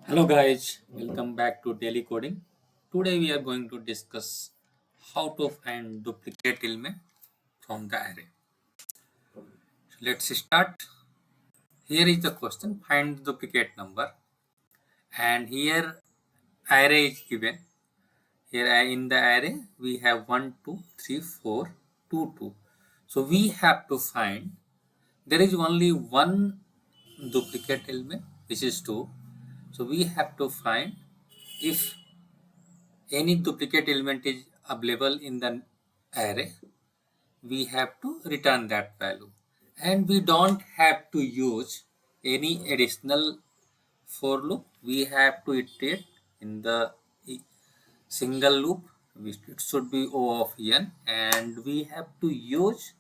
Hello guys, welcome back to Daily Coding. Today we are going to discuss how to find duplicate element from the array. So let's start. Here is the question, find the duplicate number, and here array is given. Here in the array we have 1, 2, 3, 4, 2, 2. So we have to find, there is only one duplicate element which is 2. So we have to find if any duplicate element is available in the array, we have to return that value, and we don't have to use any additional for loop. We have to iterate in the single loop, which it should be O of n, and we have to use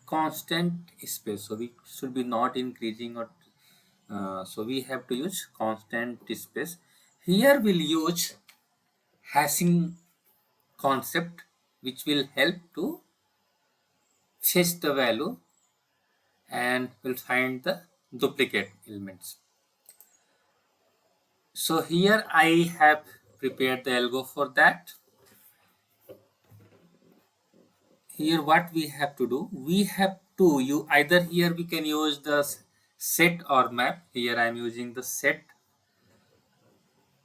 constant space, so we should be not increasing or so we have to use constant space. Here we'll use hashing concept, which will help to fetch the value and will find the duplicate elements. So here I have prepared the algo for that. Here what we have to do, we have to either here we can use the set or map. Here I am using the set.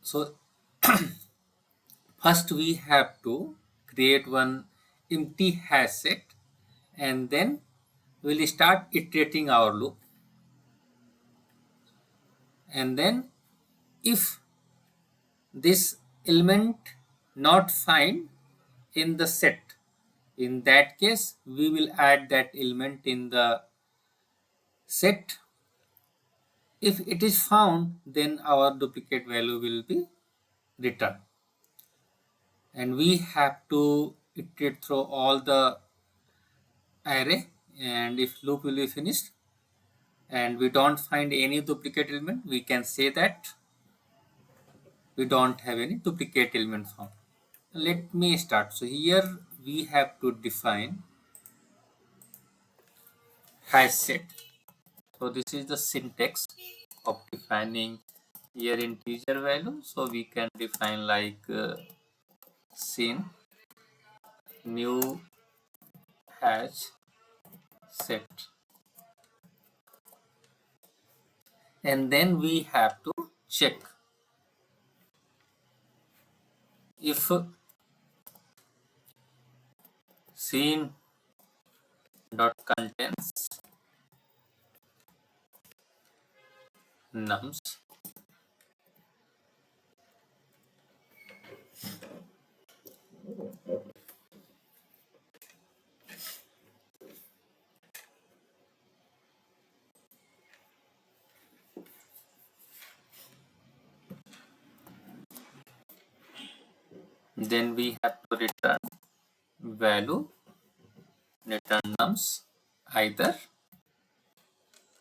So first we have to create one empty hash set, and then we'll start iterating our loop, and then if this element not find in the set, in that case we will add that element in the set. If it is found, then our duplicate value will be returned, and we have to iterate through all the array, and if loop will be finished and we don't find any duplicate element, we can say that we don't have any duplicate element found. Let me start. So here we have to define hash set. So this is the syntax of defining here integer value. So we can define like syn new hash set, and then we have to check if syn dot contains nums, then we have to return value, return nums, either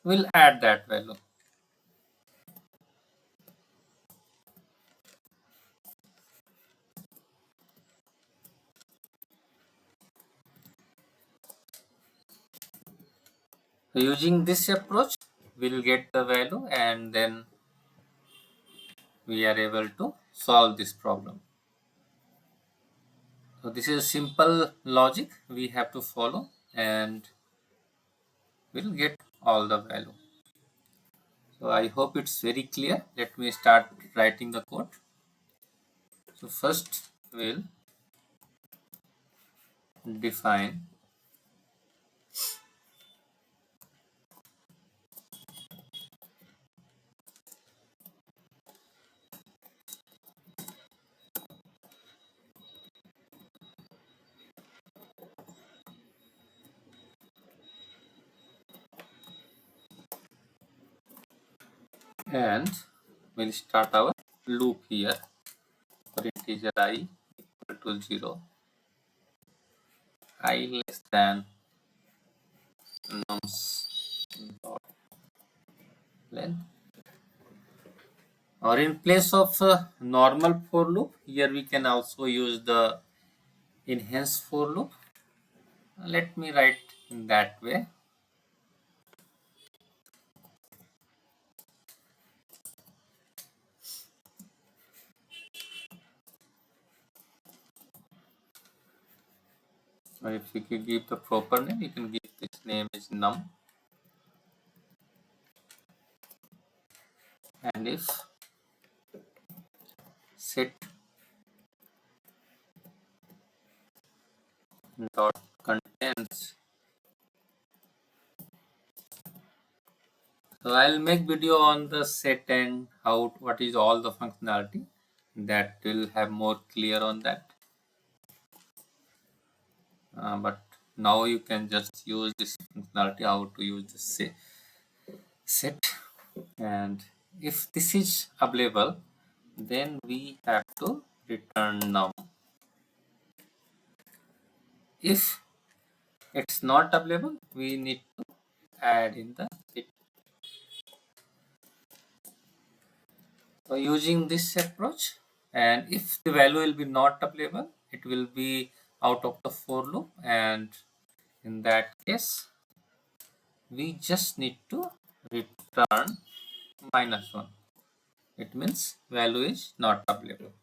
we'll add that value. So using this approach, we'll get the value, and then we are able to solve this problem. So this is a simple logic we have to follow, and we'll get all the value. So I hope it's very clear. Let me start writing the code. So first we'll define and we'll start our loop here for integer I equal to 0, I less than nums dot length. Or in place of normal for loop, here we can also use the enhanced for loop. Let me write in that way. or if you can give the proper name, you can give this name is num, and if set dot contains. So I'll make video on the set and how what is all the functionality, that will have more clear on that. But now you can just use this functionality, how to use the set, and if this is available, then we have to return num. If it's not available, we need to add in the set. So using this approach, and if the value will be not available, it will be out of the for loop, and in that case we just need to return -1. It means value is not available.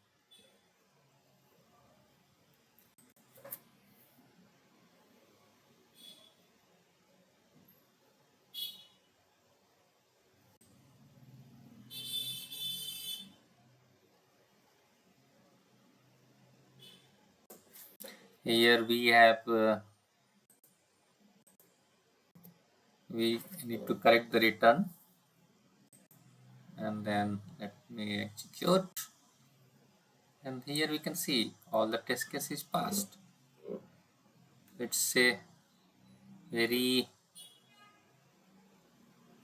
Here we have we need to correct the return, and then let me execute, and here we can see all the test cases passed. It's a very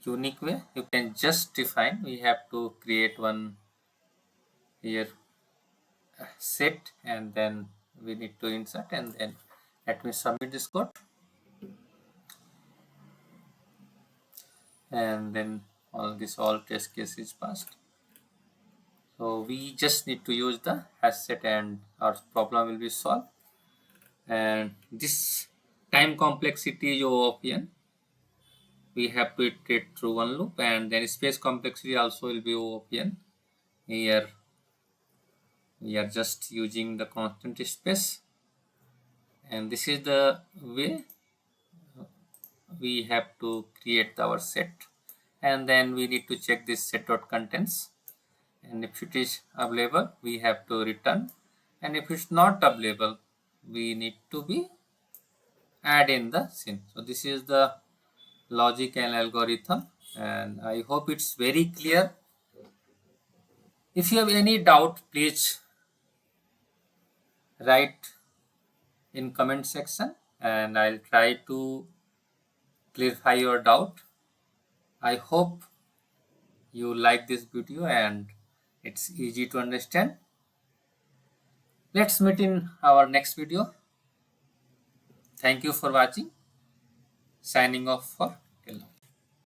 unique way. You can just define, we have to create one here set, and then we need to insert, and then let me submit this code, and then all test cases passed. So we just need to use the hash set and our problem will be solved. And this time complexity is O of n. We have to iterate through one loop, and then space complexity also will be O of n. Here we are just using the constant space, and this is the way we have to create our set, and then we need to check this set dot contents, and if it is available we have to return, and if it's not available we need to be add in the scene. So this is the logic and algorithm, and I hope it's very clear. If you have any doubt, please write in comment section, and I'll try to clarify your doubt. I hope you like this video and it's easy to understand. Let's meet in our next video. Thank you for watching. Signing off for